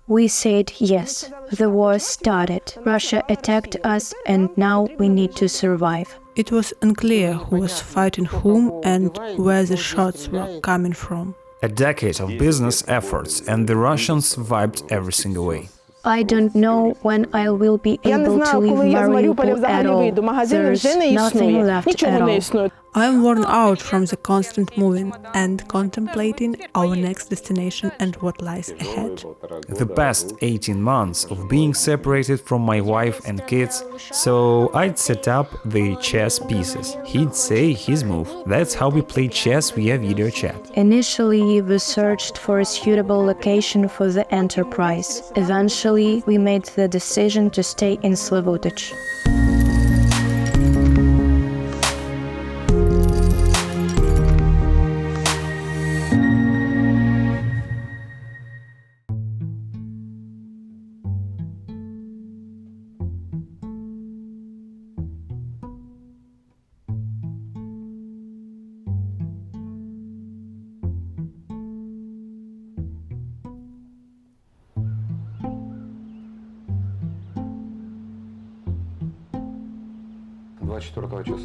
We said yes. The war started. Russia attacked us and now we need to survive. It was unclear who was fighting whom and where the shots were coming from. A decade of business efforts and the Russians wiped everything away. I don't know when I will be able to leave Mariupol at all. There's nothing left at all. I am worn out from the constant moving and contemplating our next destination and what lies ahead. The past 18 months of being separated from my wife and kids, so I'd set up the chess pieces. He'd say his move. That's how we play chess via video chat. Initially, we searched for a suitable location for the enterprise. Eventually, we made the decision to stay in Slavutich.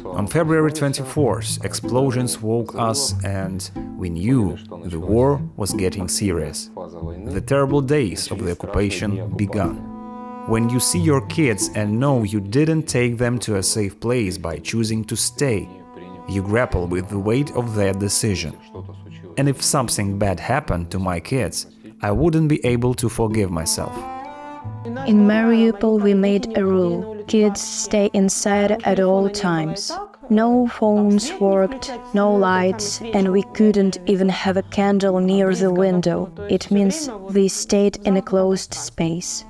On February 24th, explosions woke us and we knew the war was getting serious. The terrible days of the occupation began. When you see your kids and know you didn't take them to a safe place by choosing to stay, you grapple with the weight of that decision. And if something bad happened to my kids, I wouldn't be able to forgive myself. In Mariupol, we made a rule: kids stay inside at all times. No phones worked, no lights, and we couldn't even have a candle near the window. It means we stayed in a closed space.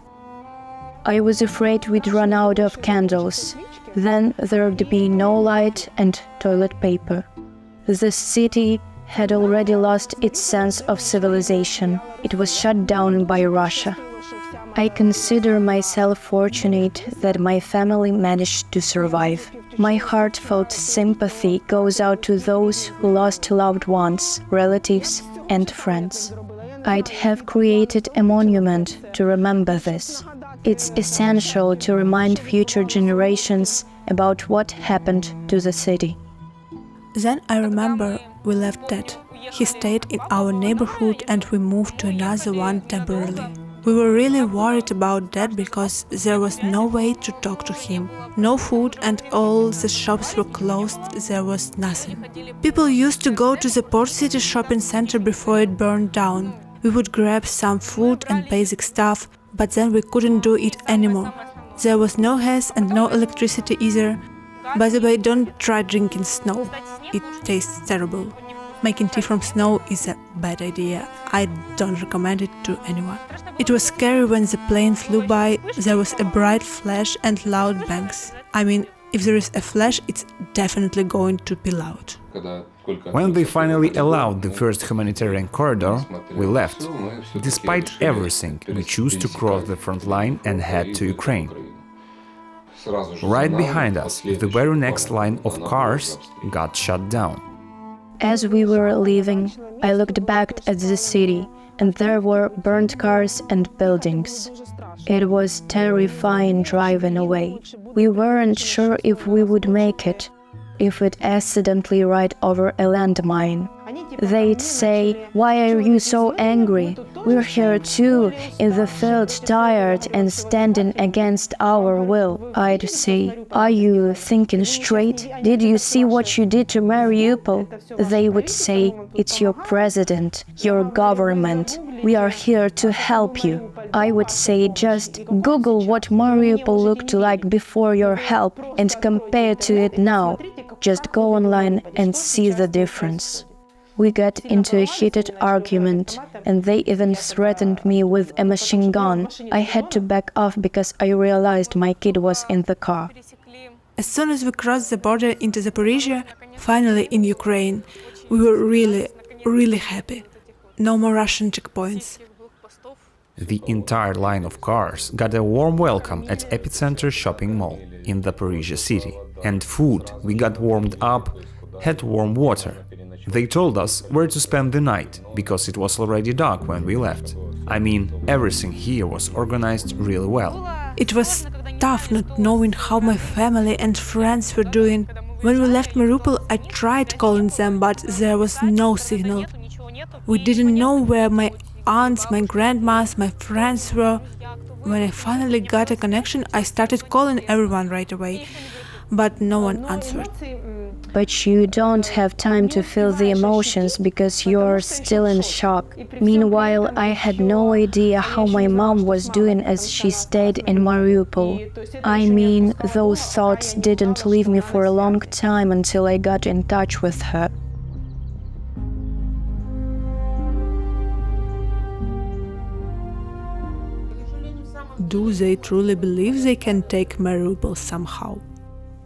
I was afraid we'd run out of candles. Then there'd be no light and toilet paper. The city had already lost its sense of civilization. It was shut down by Russia. I consider myself fortunate that my family managed to survive. My heartfelt sympathy goes out to those who lost loved ones, relatives, and friends. I'd have created a monument to remember this. It's essential to remind future generations about what happened to the city. Then I remember we left Dad. He stayed in our neighborhood and we moved to another one temporarily. We were really worried about that because there was no way to talk to him. No food and all the shops were closed, there was nothing. People used to go to the Port City shopping center before it burned down. We would grab some food and basic stuff, but then we couldn't do it anymore. There was no gas and no electricity either. By the way, don't try drinking snow. It tastes terrible. Making tea from snow is a bad idea. I don't recommend it to anyone. It was scary when the plane flew by. There was a bright flash and loud bangs. I mean, if there is a flash, it's definitely going to be loud. When they finally allowed the first humanitarian corridor, we left. Despite everything, we chose to cross the front line and head to Ukraine. Right behind us, the very next line of cars got shut down. As we were leaving, I looked back at the city, and there were burnt cars and buildings. It was terrifying driving away. We weren't sure if we would make it, if we'd accidentally ride over a landmine. They'd say, "Why are you so angry? We're here too, in the field, tired and standing against our will." I'd say, "Are you thinking straight? Did you see what you did to Mariupol?" They would say, "It's your president, your government. We are here to help you." I would say, "Just Google what Mariupol looked like before your help and compare to it now. Just go online and see the difference." We got into a heated argument, and they even threatened me with a machine gun. I had to back off because I realized my kid was in the car. As soon as we crossed the border into Zaporizhia, finally in Ukraine, we were really happy. No more Russian checkpoints. The entire line of cars got a warm welcome at Epicenter shopping mall in Zaporizhia city. And food, we got warmed up, had warm water. They told us where to spend the night, because it was already dark when we left. I mean, everything here was organized really well. It was tough not knowing how my family and friends were doing. When we left Mariupol, I tried calling them, but there was no signal. We didn't know where my aunts, my grandmas, my friends were. When I finally got a connection, I started calling everyone right away, but no one answered. But you don't have time to feel the emotions because you're still in shock. Meanwhile, I had no idea how my mom was doing as she stayed in Mariupol. I mean, those thoughts didn't leave me for a long time until I got in touch with her. Do they truly believe they can take Mariupol somehow?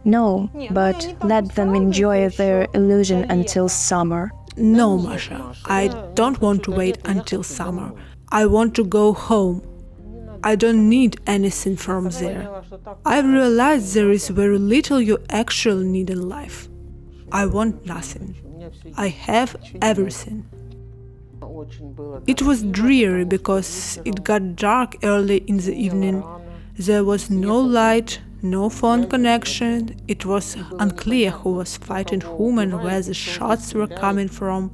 No, but let them enjoy their illusion until summer. No, Masha, I don't want to wait until summer. I want to go home. I don't need anything from there. I've realized there is very little you actually need in life. I want nothing. I have everything. It was dreary because it got dark early in the evening. There was no light, no phone connection. It was unclear who was fighting whom and where the shots were coming from.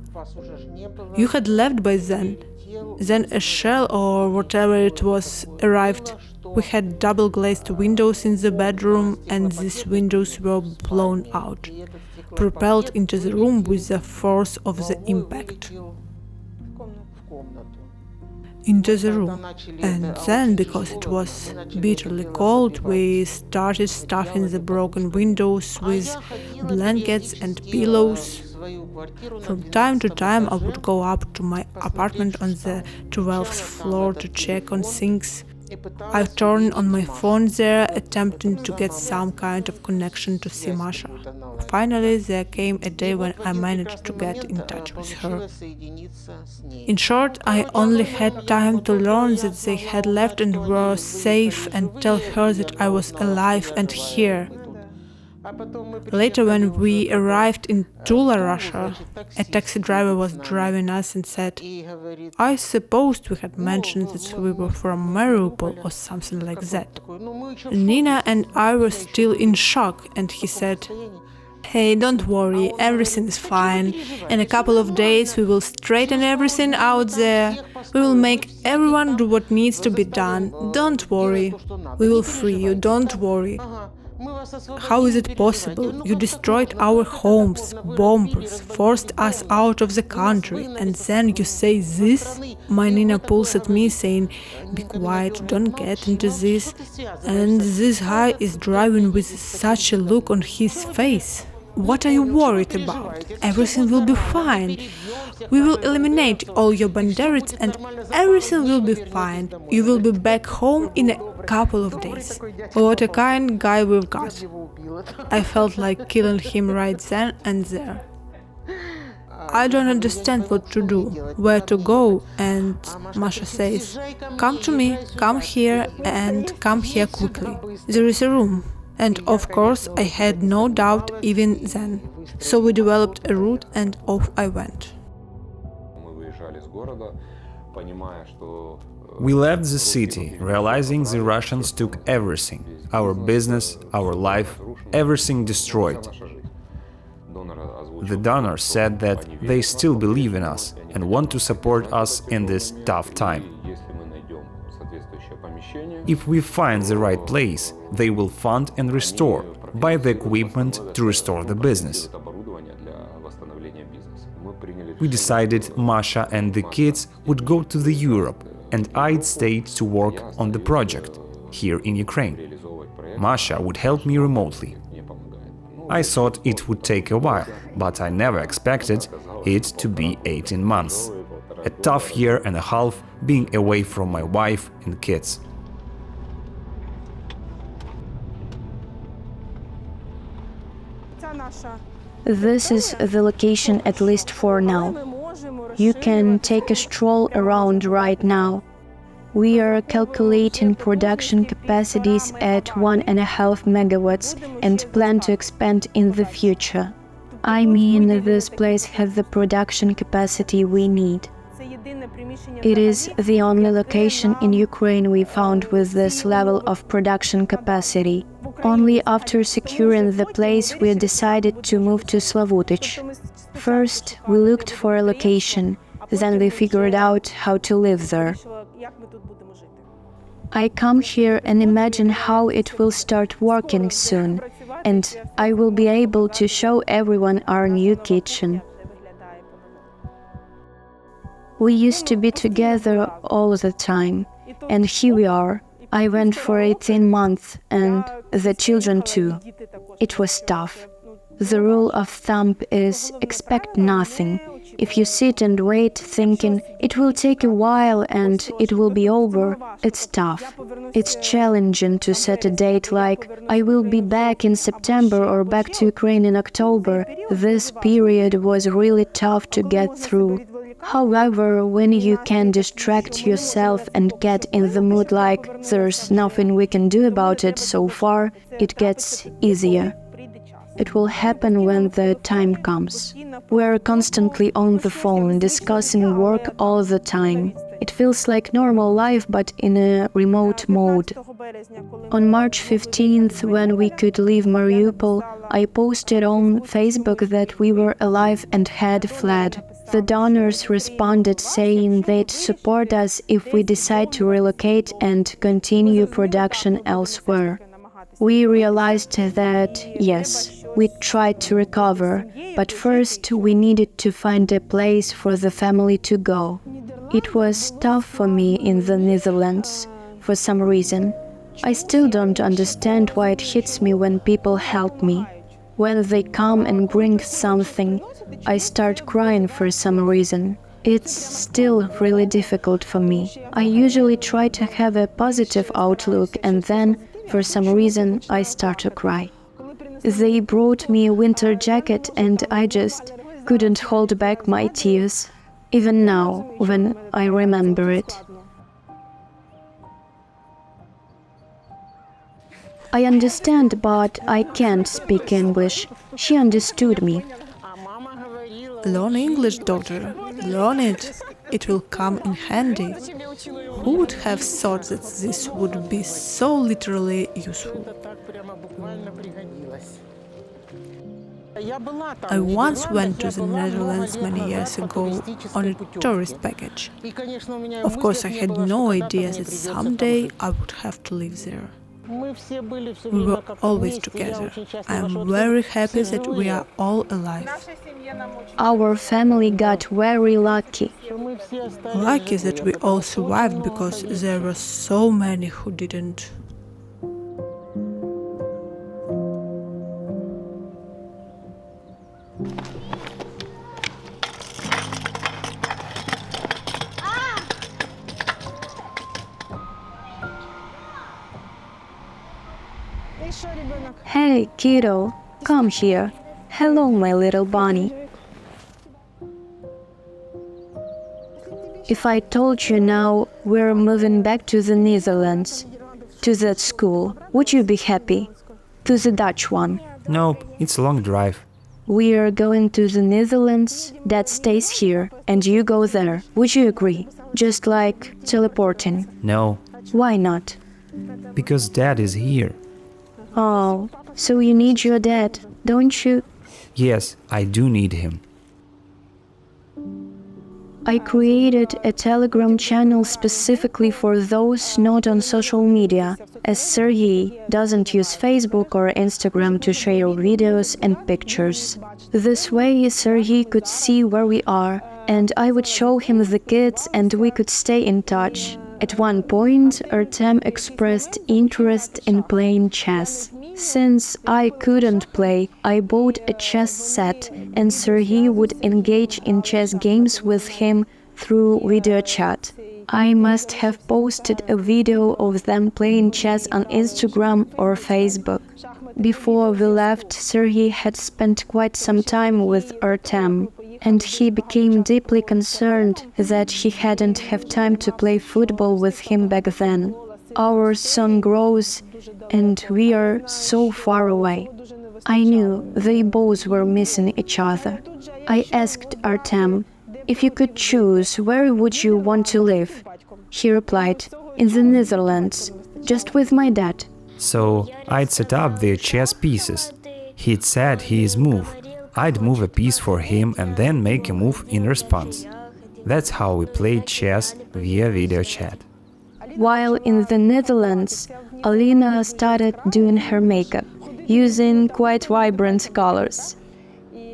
You had left by then. Then a shell or whatever it was arrived. We had double-glazed windows in the bedroom, and these windows were blown out, propelled into the room with the force of the impact. Into the room. And then, because it was bitterly cold, we started stuffing the broken windows with blankets and pillows. From time to time I would go up to my apartment on the 12th floor to check on things. I turned on my phone there, attempting to get some kind of connection to see Masha. Finally, there came a day when I managed to get in touch with her. In short, I only had time to learn that they had left and were safe and tell her that I was alive and here. Later, when we arrived in Tula, Russia, a taxi driver was driving us and said, "I supposed we had mentioned that we were from Mariupol or something like that." Nina and I were still in shock, and he said, "Hey, don't worry, everything is fine. In a couple of days we will straighten everything out there. We will make everyone do what needs to be done. Don't worry. We will free you, don't worry." How is it possible? You destroyed our homes, bombed us, forced us out of the country, and then you say this? My Nina pulls at me saying, "Be quiet, don't get into this." And this guy is driving with such a look on his face. What are you worried about? Everything will be fine. We will eliminate all your banderites and everything will be fine. You will be back home in a couple of days. What a kind guy we've got. I felt like killing him right then and there. I don't understand what to do, where to go, and Masha says, "Come to me, come here, and come here quickly. There is a room." And of course, I had no doubt even then. So we developed a route and off I went. We left the city, realizing the Russians took everything, our business, our life, everything destroyed. The donors said that they still believe in us and want to support us in this tough time. If we find the right place, they will fund and restore, buy the equipment to restore the business. We decided Masha and the kids would go to the Europe, and I'd stay to work on the project here in Ukraine. Masha would help me remotely. I thought it would take a while, but I never expected it to be 18 months. A tough year and a half being away from my wife and kids. This is the location, at least for now. You can take a stroll around right now. We are calculating production capacities at 1.5 megawatts and plan to expand in the future. I mean, this place has the production capacity we need. It is the only location in Ukraine we found with this level of production capacity. Only after securing the place we decided to move to Slavutich. First, we looked for a location, then we figured out how to live there. I come here and imagine how it will start working soon, and I will be able to show everyone our new kitchen. We used to be together all the time, and here we are. I went for 18 months, and the children too. It was tough. The rule of thumb is expect nothing. If you sit and wait thinking it will take a while and it will be over, it's tough. It's challenging to set a date like I will be back in September or back to Ukraine in October. This period was really tough to get through. However, when you can distract yourself and get in the mood like there's nothing we can do about it so far, it gets easier. It will happen when the time comes. We are constantly on the phone, discussing work all the time. It feels like normal life, but in a remote mode. On March 15th, when we could leave Mariupol, I posted on Facebook that we were alive and had fled. The donors responded saying they'd support us if we decide to relocate and continue production elsewhere. We realized that, yes, we tried to recover, but first we needed to find a place for the family to go. It was tough for me in the Netherlands, for some reason. I still don't understand why it hits me when people help me. When they come and bring something, I start crying for some reason. It's still really difficult for me. I usually try to have a positive outlook and then, for some reason, I start to cry. They brought me a winter jacket and I just couldn't hold back my tears, even now, when I remember it. I understand, but I can't speak English. She understood me. Learn English, daughter. Learn it. It will come in handy. Who would have thought that this would be so literally useful? I once went to the Netherlands many years ago on a tourist package. Of course, I had no idea that someday I would have to live there. We were always together. I am very happy that we are all alive. Our family got very lucky. Lucky that we all survived because there were so many who didn't. Hey, kiddo, come here. Hello, my little bunny. If I told you now we're moving back to the Netherlands, to that school, would you be happy? To the Dutch one? Nope, it's a long drive. We are going to the Netherlands, Dad stays here, and you go there. Would you agree? Just like teleporting. No, Why not? because Dad is here. Oh, so you need your dad, don't you? Yes, I do need him. I created a Telegram channel specifically for those not on social media, as Serhiy doesn't use Facebook or Instagram to share videos and pictures. This way, Serhiy could see where we are, and I would show him the kids and we could stay in touch. At one point, Artem expressed interest in playing chess. Since I couldn't play, I bought a chess set, and Serhiy would engage in chess games with him through video chat. I must have posted a video of them playing chess on Instagram or Facebook. Before we left, Serhiy had spent quite some time with Artem, and he became deeply concerned that he hadn't have time to play football with him back then. Our son grows, and we are so far away. I knew they both were missing each other. I asked Artem, "If you could choose, where would you want to live?" He replied, "In the Netherlands, just with my dad." So I'd set up the chess pieces. He'd said his move. I'd move a piece for him and then make a move in response. That's how we played chess via video chat. While in the Netherlands, Alina started doing her makeup, using quite vibrant colors.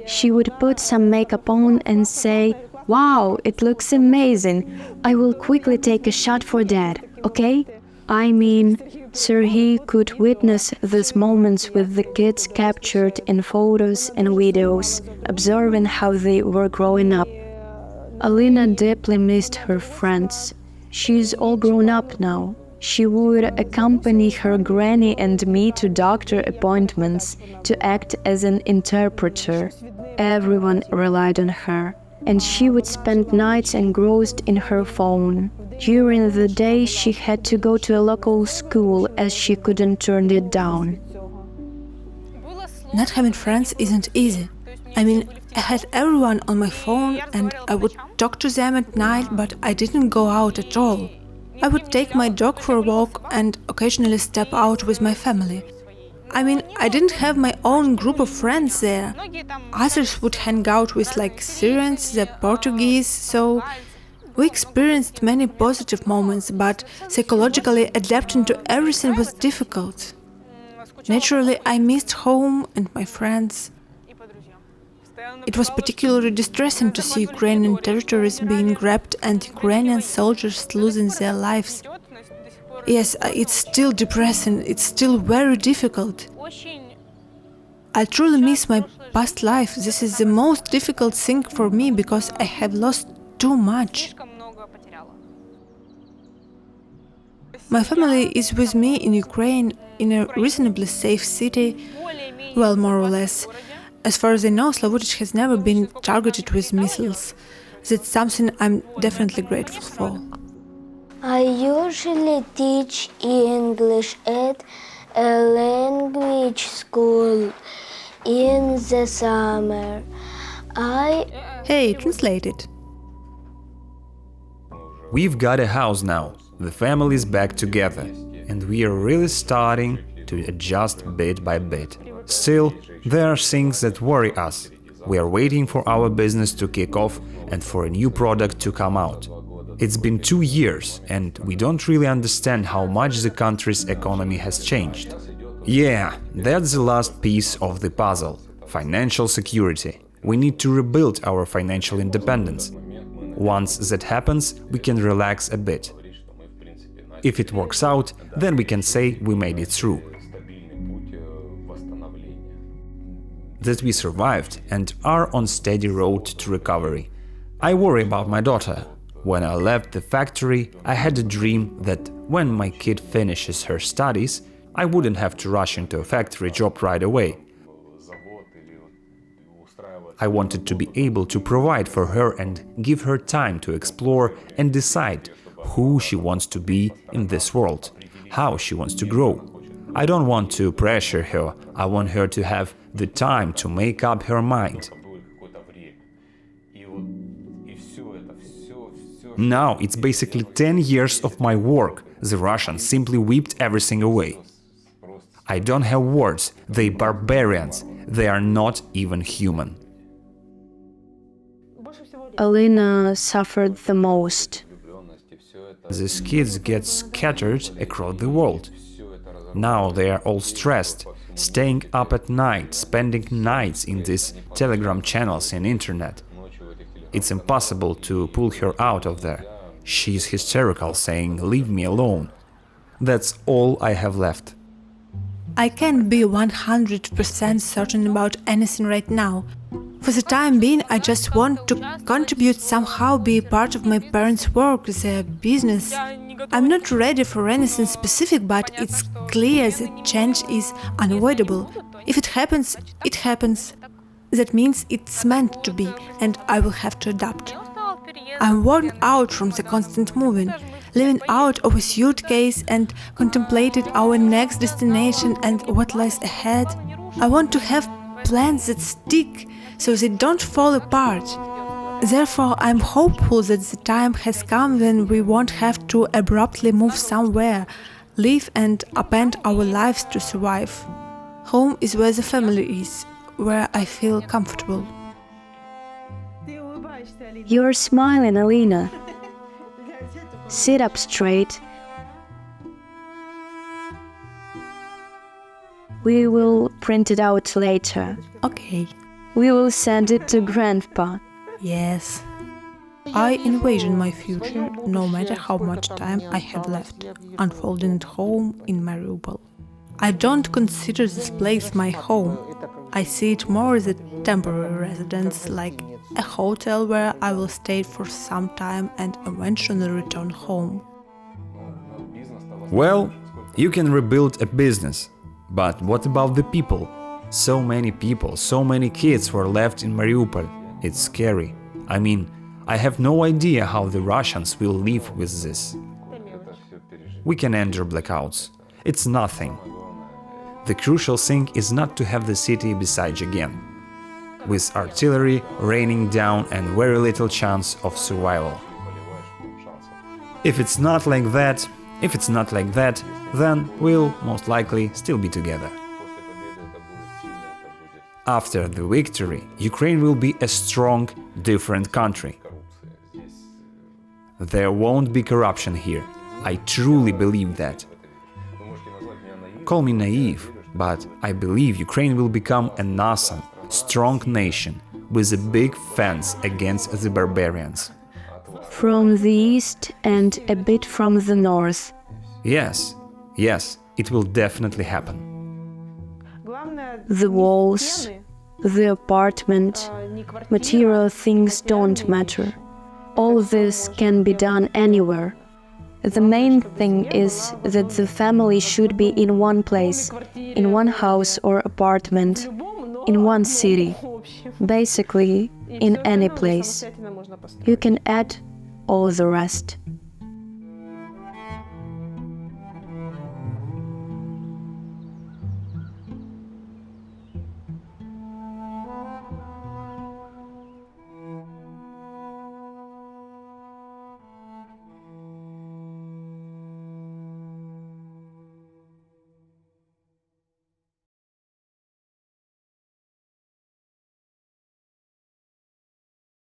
She would put some makeup on and say, "Wow, it looks amazing. I will quickly take a shot for Dad, okay?" I mean, Serhiy could witness these moments with the kids captured in photos and videos, observing how they were growing up. Alina deeply missed her friends. She's all grown up now. She would accompany her granny and me to doctor appointments to act as an interpreter. Everyone relied on her, and she would spend nights engrossed in her phone. During the day, she had to go to a local school as she couldn't turn it down. Not having friends isn't easy. I mean, I had everyone on my phone and I would talk to them at night, but I didn't go out at all. I would take my dog for a walk and occasionally step out with my family. I mean, I didn't have my own group of friends there. Others would hang out with like Syrians, the Portuguese, so we experienced many positive moments, but psychologically adapting to everything was difficult. Naturally, I missed home and my friends. It was particularly distressing to see Ukrainian territories being grabbed and Ukrainian soldiers losing their lives. Yes, it's still depressing, it's still very difficult. I truly miss my past life. This is the most difficult thing for me because I have lost too much. My family is with me in Ukraine, in a reasonably safe city, well, more or less. As far as I know, Slavutic has never been targeted with missiles. That's something I'm definitely grateful for. I usually teach English at a language school in the summer. Hey, translate it. We've got a house now. The family is back together, and we are really starting to adjust bit by bit. Still, there are things that worry us. We are waiting for our business to kick off and for a new product to come out. It's been 2 years, and we don't really understand how much the country's economy has changed. Yeah, that's the last piece of the puzzle – financial security. We need to rebuild our financial independence. Once that happens, we can relax a bit. If it works out, then we can say we made it through. That we survived and are on steady road to recovery. I worry about my daughter. When I left the factory, I had a dream that when my kid finishes her studies, I wouldn't have to rush into a factory job right away. I wanted to be able to provide for her and give her time to explore and decide who she wants to be in this world, how she wants to grow. I don't want to pressure her, I want her to have the time to make up her mind. Now it's basically 10 years of my work. The Russians simply whipped everything away. I don't have words, they barbarians, they are not even human. Alina suffered the most. These kids get scattered across the world. Now they are all stressed, staying up at night, spending nights in these Telegram channels and internet. It's impossible to pull her out of there. She's hysterical, saying, "Leave me alone." That's all I have left. I can't be 100% certain about anything right now. For the time being, I just want to contribute somehow, be a part of my parents' work, their business. I'm not ready for anything specific, but it's clear that change is unavoidable. If it happens, it happens. That means it's meant to be, and I will have to adapt. I'm worn out from the constant moving, living out of a suitcase and contemplating our next destination and what lies ahead. I want to have plans that stick, so they don't fall apart. Therefore, I'm hopeful that the time has come when we won't have to abruptly move somewhere, live and upend our lives to survive. Home is where the family is, where I feel comfortable. You're smiling, Alina. Sit up straight. We will print it out later. Okay. We will send it to Grandpa. Yes. I envision my future, no matter how much time I have left, unfolding at home in Mariupol. I don't consider this place my home. I see it more as a temporary residence, like a hotel where I will stay for some time and eventually return home. Well, you can rebuild a business, but what about the people? So many people, so many kids were left in Mariupol. It's scary. I mean, I have no idea how the Russians will live with this. We can endure blackouts. It's nothing. The crucial thing is not to have the city besieged again, with artillery raining down and very little chance of survival. If it's not like that, then we'll most likely still be together. After the victory, Ukraine will be a strong, different country. There won't be corruption here. I truly believe that. Call me naive, but I believe Ukraine will become an awesome, strong nation with a big fence against the barbarians. From the east and a bit from the north. Yes, it will definitely happen. The walls, the apartment, material things don't matter. All this can be done anywhere. The main thing is that the family should be in one place, in one house or apartment, in one city, basically in any place. You can add all the rest.